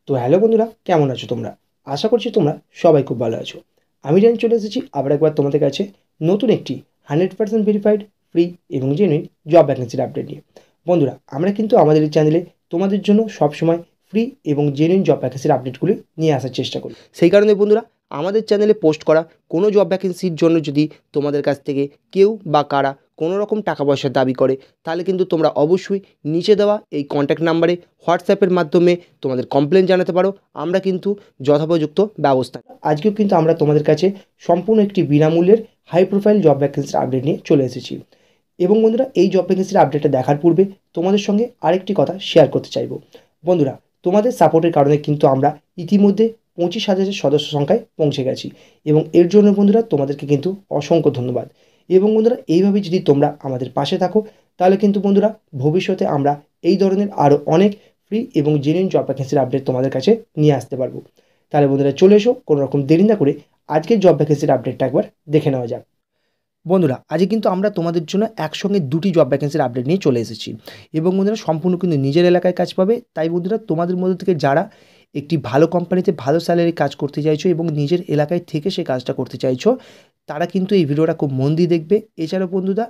তো হ্যালো বন্ধুরা, কেমন আছো তোমরা? আশা করছি তোমরা সবাই খুব ভালো আছো। আমি জানি চলে এসেছি আবার একবার তোমাদের কাছে নতুন একটি 100% ভেরিফাইড, ফ্রি এবং জেনুইন জব ভ্যাকেন্সির আপডেট নিয়ে। বন্ধুরা, আমরা কিন্তু আমাদের এই চ্যানেলে তোমাদের জন্য সবসময় ফ্রি এবং জেনুইন জব ভ্যাকেন্সির আপডেটগুলি নিয়ে আসার চেষ্টা করি। সেই কারণে বন্ধুরা, আমাদের চ্যানেলে পোস্ট করা কোনো জব ভ্যাকেন্সির জন্য যদি তোমাদের কাছ থেকে কেউ বা কারা কোনো রকম টাকা পয়সার দাবি করে, তাহলে কিন্তু তোমরা অবশ্যই নিচে দেওয়া এই কন্ট্যাক্ট নাম্বারে হোয়াটসঅ্যাপের মাধ্যমে তোমাদের কমপ্লেন জানাতে পারো। আমরা কিন্তু যথোপযুক্ত ব্যবস্থা আজকেও কিন্তু আমরা তোমাদের কাছে সম্পূর্ণ একটি বিনামূল্যের হাই প্রোফাইল জব ভ্যাকেন্সির আপডেট নিয়ে চলে এসেছি। এবং বন্ধুরা, এই জব ভ্যাকেন্সির আপডেটটা দেখার পূর্বে তোমাদের সঙ্গে আরেকটি কথা শেয়ার করতে চাইবো। বন্ধুরা, তোমাদের সাপোর্টের কারণে কিন্তু আমরা ইতিমধ্যে 25,000 সদস্য সংখ্যায় পৌঁছে গেছি এবং এর জন্য বন্ধুরা তোমাদেরকে কিন্তু অসংখ্য ধন্যবাদ। এবং বন্ধুরা, এইভাবে যদি তোমরা আমাদের পাশে থাকো, তাহলে কিন্তু বন্ধুরা ভবিষ্যতে আমরা এই ধরনের আরও অনেক ফ্রি এবং জেনুইন জব ভ্যাকেন্সির আপডেট তোমাদের কাছে নিয়ে আসতে পারবো। তাহলে বন্ধুরা, চলে এসো, কোনো রকম দেরি না করে আজকের জব ভ্যাকেন্সির আপডেটটা একবার দেখে নেওয়া যাক। বন্ধুরা, আজকে কিন্তু আমরা তোমাদের জন্য একসঙ্গে দুটি জব ভ্যাকেন্সির আপডেট নিয়ে চলে এসেছি এবং বন্ধুরা সম্পূর্ণ কিন্তু নিজের এলাকায় কাজ পাবে। তাই বন্ধুরা, তোমাদের মধ্যে থেকে যারা একটি ভালো কোম্পানিতে ভালো স্যালারি কাজ করতে চাইছো এবং নিজের এলাকায় থেকে সে কাজটা করতে চাইছো, তারা কিন্তু এই ভিডিওটা খুব মন দিয়ে দেখবে। এছাড়াও বন্ধুরা,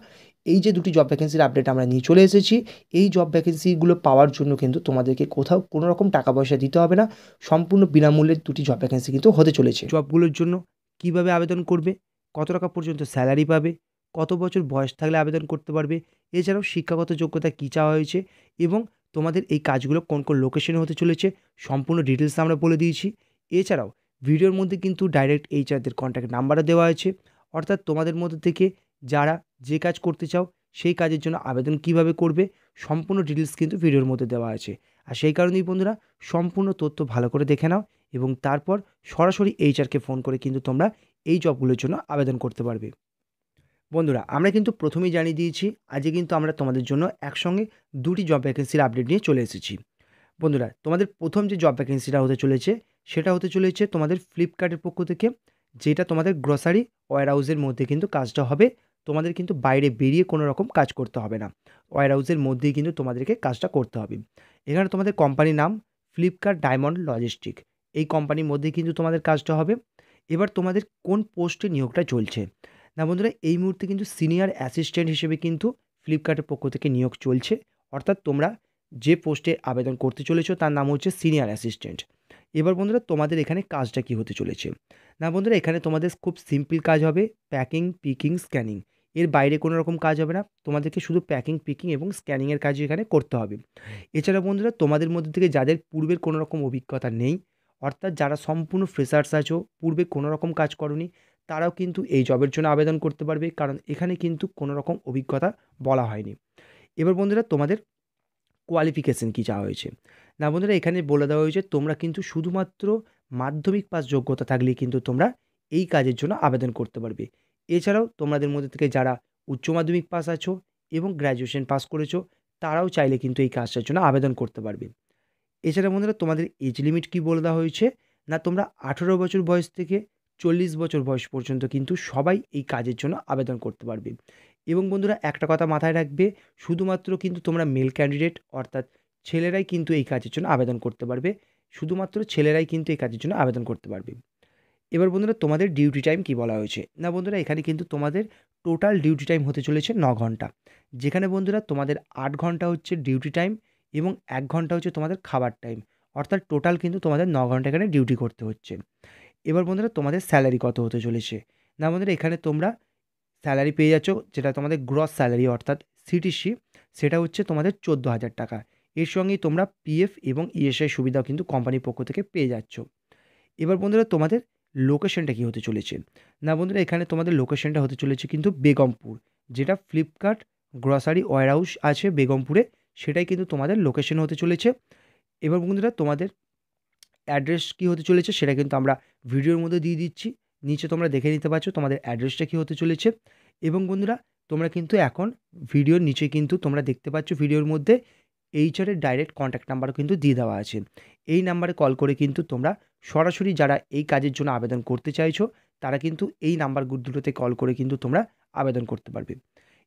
এই যে দুটি জব ভ্যাকেন্সির আপডেট আমরা নিয়ে চলে এসেছি, এই জব ভ্যাকেন্সিগুলো পাওয়ার জন্য কিন্তু তোমাদেরকে কোথাও কোনো রকম টাকা পয়সা দিতে হবে না। সম্পূর্ণ বিনামূল্যের দুটি জব ভ্যাকেন্সি কিন্তু হতে চলেছে। জবগুলোর জন্য কিভাবে আবেদন করবে, কত টাকা পর্যন্ত স্যালারি পাবে, কত বছর বয়স থাকলে আবেদন করতে পারবে, এছাড়াও শিক্ষাগত যোগ্যতা কী চাওয়া হয়েছে এবং তোমাদের এই কাজগুলো কোন কোন লোকেশনে হতে চলেছে, সম্পূর্ণ ডিটেলস আমরা বলে দিয়েছি। এছাড়াও ভিডিওর মধ্যে কিন্তু ডাইরেক্ট এইচআরদের কন্ট্যাক্ট নাম্বারও দেওয়া আছে, অর্থাৎ তোমাদের মধ্যে থেকে যারা যে কাজ করতে চাও সেই কাজের জন্য আবেদন কিভাবে করবে সম্পূর্ণ ডিটেলস কিন্তু ভিডিওর মধ্যে দেওয়া আছে। আর সেই কারণেই বন্ধুরা, সম্পূর্ণ তথ্য ভালো করে দেখে নাও এবং তারপর সরাসরি এইচআরকে ফোন করে কিন্তু তোমরা এই জবগুলোর জন্য আবেদন করতে পারবে। বন্ধুরা, আমরা কিন্তু প্রথমেই জানিয়ে দিয়েছি আজকে কিন্তু আমরা তোমাদের জন্য একসঙ্গে দুটি জব ভ্যাকেন্সির আপডেট নিয়ে চলে এসেছি। বন্ধুরা, তোমাদের প্রথম যে জব ভ্যাকেন্সিটা হতে চলেছে সেটা হতে চলেছে তোমাদের ফ্লিপকার্টের পক্ষ থেকে, যেটা তোমাদের গ্রসারি ওয়্যারহাউসের মধ্যে কিন্তু কাজটা হবে। তোমাদের কিন্তু বাইরে বেরিয়ে কোনো রকম কাজ করতে হবে না, ওয়্যারহাউসের মধ্যেই কিন্তু তোমাদেরকে কাজটা করতে হবে। এখানে তোমাদের কোম্পানির নাম ফ্লিপকার্ট ডায়মন্ড লজিস্টিক, এই কোম্পানির মধ্যেই কিন্তু তোমাদের কাজটা হবে। এবার তোমাদের কোন পোস্টে নিয়োগটা চলছে না বন্ধুরা, এই মুহূর্তে কিন্তু সিনিয়র অ্যাসিস্ট্যান্ট হিসেবে কিন্তু ফ্লিপকার্টের পক্ষ থেকে নিয়োগ চলছে। অর্থাৎ তোমরা যে পোস্টে আবেদন করতে চলেছো তার নাম হচ্ছে সিনিয়র অ্যাসিস্ট্যান্ট। এবার বন্ধুরা, তোমাদের এখানে কাজটা কী হতে চলেছে না বন্ধুরা, এখানে তোমাদের খুব সিম্পল কাজ হবে, প্যাকিং, পিকিং, স্ক্যানিং। এর বাইরে কোনো রকম কাজ হবে না, তোমাদেরকে শুধু প্যাকিং, পিকিং এবং স্ক্যানিংয়ের কাজ এখানে করতে হবে। এছাড়া বন্ধুরা, তোমাদের মধ্যে থেকে যাদের পূর্বের কোনো রকম অভিজ্ঞতা নেই, অর্থাৎ যারা সম্পূর্ণ ফ্রেশার্স আছো, পূর্বে কোনো রকম কাজ করোনি, তারাও কিন্তু এই জবের জন্য আবেদন করতে পারবে, কারণ এখানে কিন্তু কোনো রকম অভিজ্ঞতা বলা হয়নি। এবার বন্ধুরা, তোমাদের কোয়ালিফিকেশন কী চাওয়া হয়েছে না বন্ধুরা, এখানে বলে দেওয়া হয়েছে তোমরা কিন্তু শুধুমাত্র মাধ্যমিক পাস যোগ্যতা থাকলেই কিন্তু তোমরা এই কাজের জন্য আবেদন করতে পারবে। এছাড়াও তোমাদের মধ্যে থেকে যারা উচ্চ মাধ্যমিক পাস আছো এবং গ্র্যাজুয়েশন পাস করেছো, তারাও চাইলে কিন্তু এই কাজটার জন্য আবেদন করতে পারবে। এছাড়া বন্ধুরা, তোমাদের এজ লিমিট কী বলে দেওয়া হয়েছে না, তোমরা 18 বছর বয়স থেকে 40 বছর বয়স পর্যন্ত কিন্তু সবাই এই কাজের জন্য আবেদন করতে পারবে। এবং বন্ধুরা, একটা কথা মাথায় রাখবে, শুধুমাত্র কিন্তু তোমরা মেল ক্যান্ডিডেট, অর্থাৎ ছেলেরাই কিন্তু এই কাজের জন্য আবেদন করতে পারবে, শুধুমাত্র ছেলেরাই কিন্তু এই কাজের জন্য আবেদন করতে পারবে। এবার বন্ধুরা, তোমাদের ডিউটি টাইম কী বলা হয়েছে না বন্ধুরা, এখানে কিন্তু তোমাদের টোটাল ডিউটি টাইম হতে চলেছে 9 ঘন্টা, যেখানে বন্ধুরা তোমাদের 8 ঘন্টা হচ্ছে ডিউটি টাইম এবং 1 ঘন্টা হচ্ছে তোমাদের খাবার টাইম, অর্থাৎ টোটাল কিন্তু তোমাদের 9 ঘন্টা এখানে ডিউটি করতে হচ্ছে। এবার বন্ধুরা, তোমাদের স্যালারি কত হতে চলেছে না বন্ধুরা, এখানে তোমরা স্যালারি পেয়ে যাচ্ছ, যেটা তোমাদের গ্রস স্যালারি অর্থাৎ সিটিসি, সেটা হচ্ছে তোমাদের 14,000 টাকা। এর সঙ্গেই তোমরা পিএফ এবং ইএসআই সুবিধাও কিন্তু কোম্পানির পক্ষ থেকে পেয়ে যাচ্ছ। এবার বন্ধুরা, তোমাদের লোকেশনটা কী হতে চলেছে না বন্ধুরা, এখানে তোমাদের লোকেশনটা হতে চলেছে কিন্তু বেগমপুর, যেটা ফ্লিপকার্ট গ্রসারি ওয়্যারহাউস আছে বেগমপুরে, সেটাই কিন্তু তোমাদের লোকেশন হতে চলেছে। এবার বন্ধুরা, তোমাদের অ্যাড্রেস কী হতে চলেছে সেটা কিন্তু আমরা ভিডিওর মধ্যে দিয়ে দিচ্ছি, নিচে তোমরা দেখে নিতে পারছো তোমাদের অ্যাড্রেসটা কী হতে চলেছে। এবং বন্ধুরা, তোমরা কিন্তু এখন ভিডিওর নিচে কিন্তু তোমরা দেখতে পাচ্ছ ভিডিওর মধ্যে এইচআরের ডাইরেক্ট কন্ট্যাক্ট নাম্বারও কিন্তু দিয়ে দেওয়া আছে। এই নাম্বারে কল করে কিন্তু তোমরা সরাসরি যারা এই কাজের জন্য আবেদন করতে চাইছো, তারা কিন্তু এই নাম্বার দুটোতে কল করে কিন্তু তোমরা আবেদন করতে পারবে।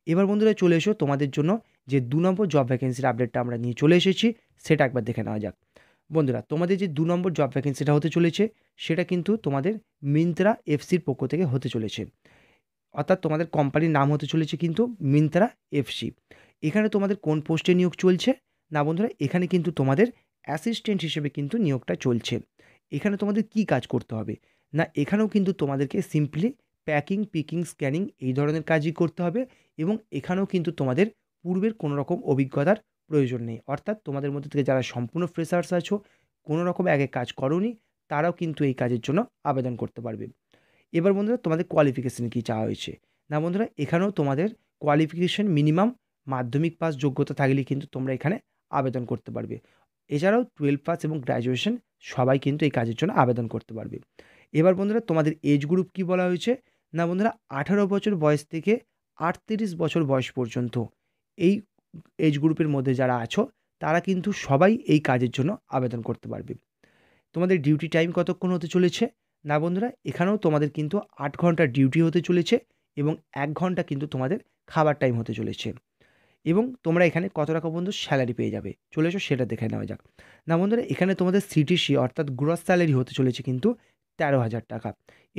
এবার বন্ধুরা, চলে এসো তোমাদের জন্য যে 2 নম্বর জব ভ্যাকেন্সির আপডেটটা আমরা নিয়ে চলে এসেছি, সেটা একবার দেখে নেওয়া যাক। বন্ধুরা তোমাদের যে 2 নম্বর জব ভ্যাকেন্সিটা হতে চলেছে সেটা কিন্তু তোমাদের মিন্ত্রা এফসির পক্ষ থেকে হতে চলেছে, অর্থাৎ তোমাদের কোম্পানির নাম হতে চলেছে কিন্তু মিন্ত্রা এফসি। এখানে তোমাদের কোন পোস্টে নিয়োগ চলছে না বন্ধুরা, এখানে কিন্তু তোমাদের অ্যাসিস্ট্যান্ট হিসেবে কিন্তু নিয়োগটা চলছে। এখানে তোমাদের কি কাজ করতে হবে না, এখানেও কিন্তু তোমাদেরকে সিম্পলি প্যাকিং, পিকিং, স্ক্যানিং এই ধরনের কাজই করতে হবে এবং এখানেও কিন্তু তোমাদের পূর্বের কোনো রকম অভিজ্ঞতার প্রয়োজন নেই। অর্থাৎ তোমাদের মধ্যে থেকে যারা সম্পূর্ণ ফ্রেশার্স আছো, কোনো রকম আগে কাজ করোনি, তারাও কিন্তু এই কাজের জন্য আবেদন করতে পারবে। এবার বন্ধুরা তোমাদের কোয়ালিফিকেশন কী চাওয়া হয়েছে না বন্ধুরা, এখানেও তোমাদের কোয়ালিফিকেশন মিনিমাম মাধ্যমিক পাস যোগ্যতা থাকলে কিন্তু তোমরা এখানে আবেদন করতে পারবে। এছাড়াও 12 পাস এবং গ্র্যাজুয়েশন সবাই কিন্তু এই কাজের জন্য আবেদন করতে পারবে। এবার বন্ধুরা তোমাদের এজ গ্রুপ কি বলা হয়েছে না বন্ধুরা, 18 বছর বয়স থেকে 38 বছর বয়স পর্যন্ত এই এজ গ্রুপের মধ্যে যারা আছো তারা কিন্তু সবাই এই কাজের জন্য আবেদন করতে পারবে। তোমাদের ডিউটি টাইম কতক্ষণ হতে চলেছে না বন্ধুরা, এখানেও তোমাদের কিন্তু 8 ঘন্টা ডিউটি হতে চলেছে এবং 1 ঘন্টা কিন্তু তোমাদের খাবার টাইম হতে চলেছে। এবং তোমরা এখানে কত টাকা পর্যন্ত স্যালারি পেয়ে যাবে চলে এসো সেটা দেখে নেওয়া যাক। না বন্ধুরা, এখানে তোমাদের সিটিসি অর্থাৎ গ্রস স্যালারি হতে চলেছে কিন্তু 13,000 টাকা।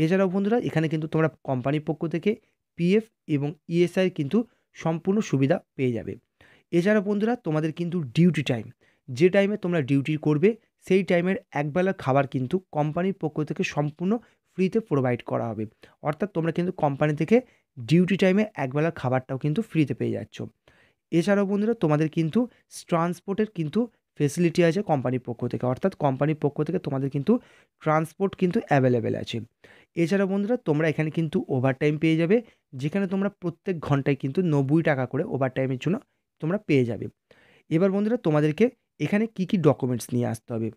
এছাড়াও বন্ধুরা এখানে কিন্তু তোমরা কোম্পানির পক্ষ থেকে পিএফ এবং ইএসআই কিন্তু সম্পূর্ণ সুবিধা পেয়ে যাবে। এছাড়া বন্ধুরা তোমাদের কিন্তু ডিউটি টাইম, যে টাইমে তোমরা ডিউটি করবে সেই টাইমের একবেলা খাবার কিন্তু কোম্পানির পক্ষ থেকে সম্পূর্ণ ফ্রিতে প্রোভাইড করা হবে। অর্থাৎ তোমরা কিন্তু কোম্পানি থেকে ডিউটি টাইমে একবেলা খাবারটাও কিন্তু ফ্রিতে পেয়ে যাচ্ছ। এছাড়াও বন্ধুরা তোমাদের কিন্তু ট্রান্সপোর্টের কিন্তু ফেসিলিটি আছে কোম্পানির পক্ষ থেকে, অর্থাৎ কোম্পানির পক্ষ থেকে তোমাদের কিন্তু ট্রান্সপোর্ট কিন্তু অ্যাভেলেবেল আছে। এছাড়া বন্ধুরা তোমরা এখানে কিন্তু ওভারটাইম পেয়ে যাবে, যেখানে তোমরা প্রত্যেক ঘন্টায় কিন্তু 90 টাকা করে ওভারটাইমের জন্য তোমরা পেয়ে যাবে। এবার বন্ধুরা তোমাদেরকে এখানে কি কি ডকুমেন্টস নিয়ে আসতে হবে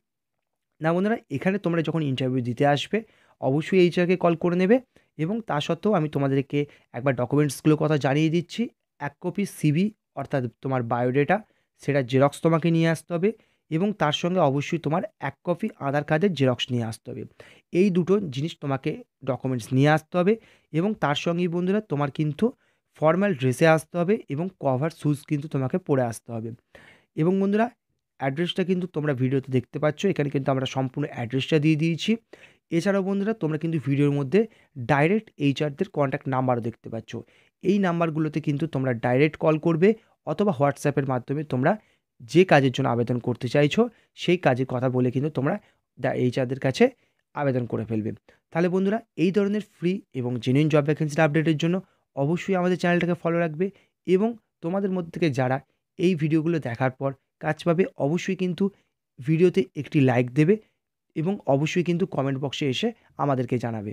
না বন্ধুরা, এখানে তোমরা যখন ইন্টারভিউ দিতে আসবে অবশ্যই এইচআরকে কল করে নেবে এবং তা সত্ত্বেও আমি তোমাদেরকে একবার ডকুমেন্টসগুলোর কথা জানিয়ে দিচ্ছি। 1 কপি সিভি অর্থাৎ তোমার বায়োডেটা, সেটা জেরক্স তোমাকে নিয়ে আসতে হবে এবং তার সঙ্গে অবশ্যই তোমার 1 কপি আধার কার্ডের জেরক্স নিয়ে আসতে হবে। এই দুটো জিনিস তোমাকে ডকুমেন্টস নিয়ে আসতে হবে এবং তার সঙ্গেই বন্ধুরা তোমার কিন্তু ফর্মাল ড্রেসে আসতে হবে এবং কভার শুজ কিন্তু তোমাকে পরে আসতে হবে। এবং বন্ধুরা অ্যাড্রেসটা কিন্তু তোমরা ভিডিওতে দেখতে পাচ্ছ, এখানে কিন্তু আমরা সম্পূর্ণ অ্যাড্রেসটা দিয়ে দিয়েছি। এছাড়াও বন্ধুরা তোমরা কিন্তু ভিডিওর মধ্যে ডাইরেক্ট এইচআরদের কন্ট্যাক্ট নাম্বারও দেখতে পাচ্ছ। এই নাম্বারগুলোতে কিন্তু তোমরা ডাইরেক্ট কল করবে অথবা হোয়াটসঅ্যাপের মাধ্যমে তোমরা যে কাজের জন্য আবেদন করতে চাইছো সেই কাজের কথা বলে কিন্তু তোমরা এইচআরদের কাছে আবেদন করে ফেলবে। তাহলে বন্ধুরা এই ধরনের ফ্রি এবং জেনুইন জব ভ্যাকেন্সির আপডেটের জন্য অবশ্যই আমাদের চ্যানেলটাকে ফলো রাখবে এবং তোমাদের মধ্যে থেকে যারা এই ভিডিওগুলো দেখার পর কাজ পাবে অবশ্যই কিন্তু ভিডিওতে একটি লাইক দেবে এবং অবশ্যই কিন্তু কমেন্ট বক্সে এসে আমাদেরকে জানাবে।